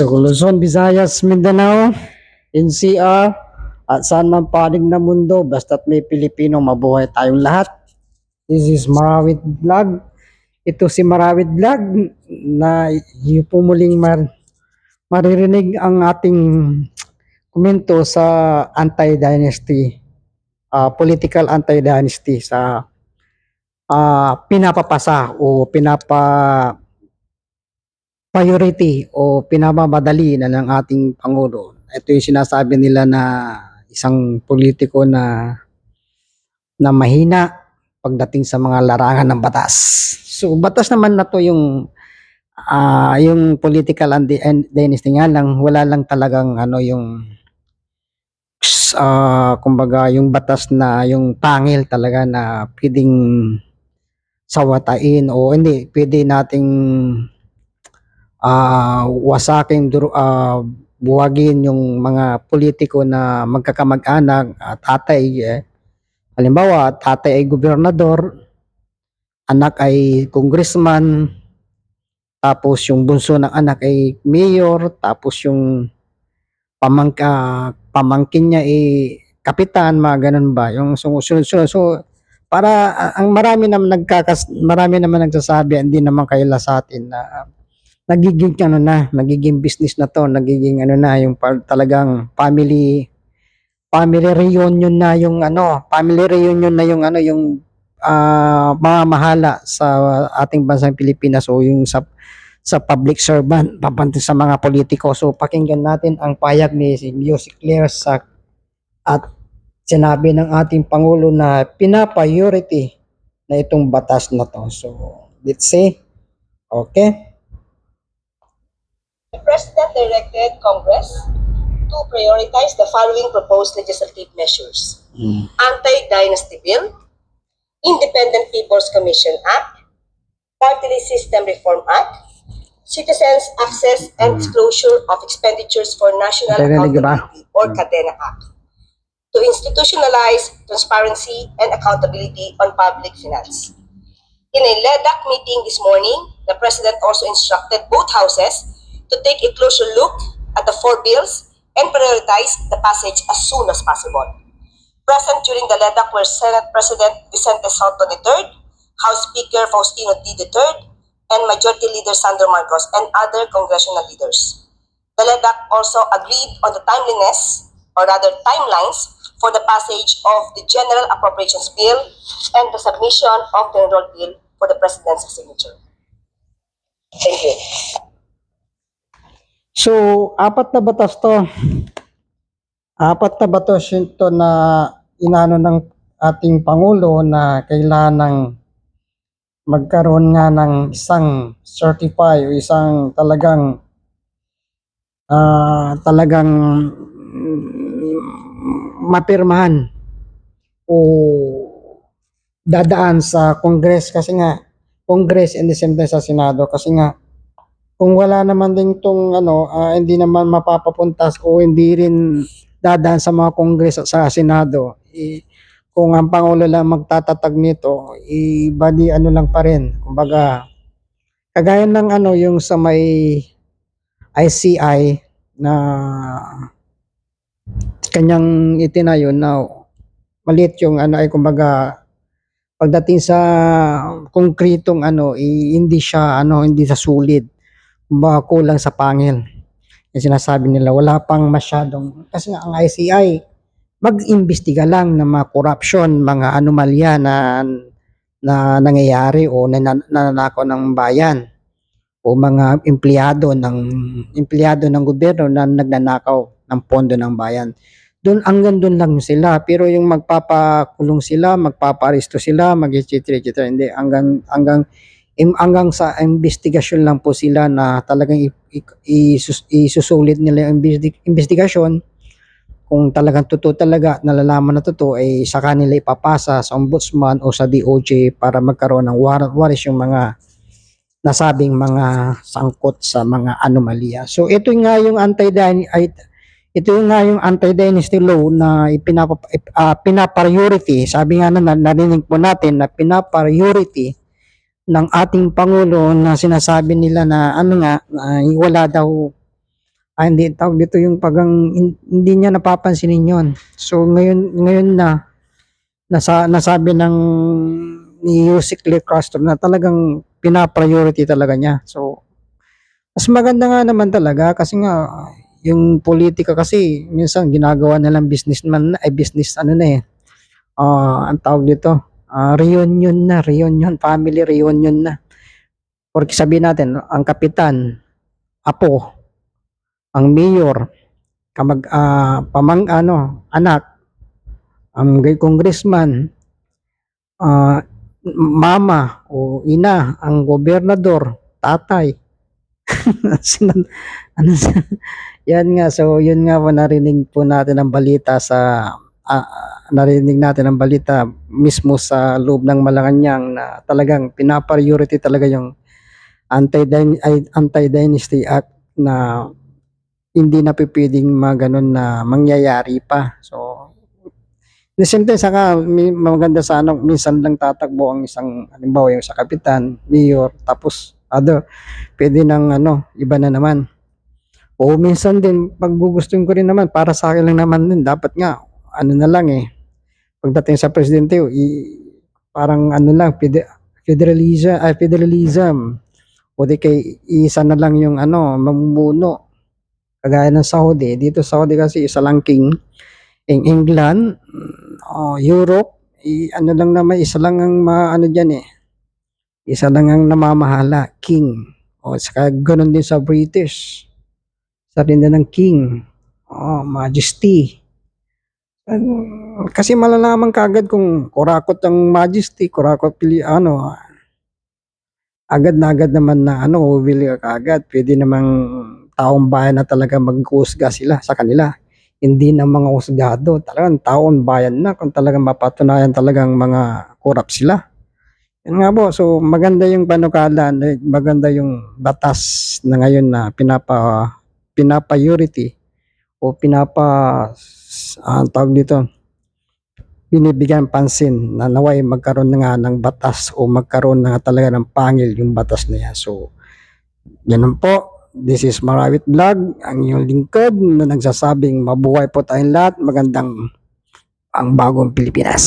So, Luzon, Visayas, Mindanao, NCR, at saan man panig na mundo, basta't may Pilipino, mabuhay tayong lahat. This is Marawit Vlog. Ito si Marawit Vlog na yung pumuling maririnig ang ating komento sa anti-dynasty, political anti-dynasty sa pinapapasa o priority o pinamamadali na ng ating Pangulo. Ito yung sinasabi nila na isang politiko na mahina pagdating sa mga larangan ng batas. So batas naman na to yung political dynasty nga lang, wala lang talagang yung kumbaga yung batas na yung pangil talaga na pwedeng sawatain o hindi pwede nating wasaking buwagin yung mga politiko na magkakamag-anak, tatay halimbawa tatay ay gobernador, anak ay congressman, tapos yung bunso ng anak ay mayor, tapos yung pamangkin niya ay kapitan, mga ganun ba yung sunod-sunod. So para ang marami naman nagsasabi, hindi naman kaila sa atin na nagiging business na to, nagiging yung talagang family reunion na yung mamamahala sa ating bansang Pilipinas o yung sa public servant papantin sa mga politiko. So pakinggan natin ang payag ni si Music Claire at sinabi ng ating Pangulo na pina-priority na itong batas na to. So let's see. Okay. The President directed Congress to prioritize the following proposed legislative measures. Anti-Dynasty Bill, Independent People's Commission Act, Party List System Reform Act, Citizens Access and Disclosure of Expenditures for National Accountability or CADENA Act, to institutionalize transparency and accountability on public finance. In a LEDAC meeting this morning, the President also instructed both houses to take a closer look at the four bills and prioritize the passage as soon as possible. Present during the LEDAC were Senate President Vicente Soto III, House Speaker Faustino D. III, and Majority Leader Sandro Marcos and other congressional leaders. The LEDAC also agreed on the timeliness, or rather timelines, for the passage of the General Appropriations Bill and the submission of the Enrolled Bill for the President's signature. Thank you. So, apat na batas ito na inano ng ating Pangulo na kailangang magkaroon nga ng isang certify o isang talagang mapirmahan o dadaan sa Congress Congress and the same time sa Senado kasi nga kung wala naman din tong hindi naman mapapapuntas o hindi rin dadaan sa mga Congress at sa Senado, kung ang Pangulo lang magtatatag nito, bali lang pa rin. Kumbaga, kagaya ng yung sa may ICI na kanyang itinayo na maliit yung ay kumbaga pagdating sa konkretong hindi siya sulit. Kulang sa pangil. Yung sinasabi nila, wala pang masyadong, kasi nga ang ICI, mag-imbestiga lang ng mga corruption, mga anomalya na nangyayari o nananakaw ng bayan o mga empleyado ng gobyerno na nagnanakaw ng pondo ng bayan. Hanggang doon lang sila, pero yung magpapakulong sila, magpapaaresto sila, etc. Hindi, hanggang sa investigasyon lang po sila na talagang isusulit nila yung investigasyon. Kung talagang totoo talaga, nalalaman na totoo, ay sa kanila ipapasa sa ombudsman o sa DOJ para magkaroon ng warrant yung mga nasabing mga sangkot sa mga anomalya. So ito nga yung anti-dynasty law na pina-priority. Sabi nga narinig po natin na pina-priority ng ating Pangulo na sinasabi nila na wala daw Hindi tawag dito yung pagang hindi niya napapansinin yon. So ngayon na nasabi ng ni Yusek Lee Castro na talagang pina-priority talaga niya. So mas maganda nga naman talaga kasi nga yung politika kasi minsan ginagawa nilang businessman ay business ano na eh. Ang tawag dito, reunion, family reunion na. Porque sabihin natin, ang kapitan, apo, ang mayor, anak, ang congressman, mama o ina, ang gobernador, tatay. Sinan- ano, yan nga, so yun nga po narinig po natin ang balita narinig natin ang balita mismo sa loob ng Malacanang na talagang pinapriority talaga yung Anti-Dynasty Act na hindi na pwedeng maganon na mangyayari pa. So, the same time, saka maganda sana minsan lang tatakbo ang isang, halimbawa yung sa kapitan, mayor, tapos pwede ng iba na naman. O minsan din, pag gugustuhin ko rin naman, para sa akin lang naman din, dapat nga, na lang pagdating sa presidente, parang lang, federalism, o di kay isa na lang yung mamumuno. Kagaya ng Saudi, dito Saudi kasi isa lang king. In England, Europe, lang naman, isa lang ang dyan isa lang ang namamahala, king. O saka ganun din sa British. Sa rin ng king, majesty. Kasi malalaman kagad kung kurakot ang majesty, kurakot agad na agad naman na bili ka agad. Pwede namang taong bayan na talaga mag-uusga sila sa kanila. Hindi na mga usgado. Talagang taong bayan na kung talagang mapatunayan talagang mga korap sila. Yan nga po. So maganda yung panukala, maganda yung batas na ngayon na pinapriority o tawag dito, binibigyan pansin na naway magkaroon na nga ng batas o magkaroon na nga talaga ng pangil yung batas na yan. So, ganun po. This is Marawit Vlog, ang iyong lingkod na nagsasabing mabuhay po tayong lahat. Magandang ang bagong Pilipinas.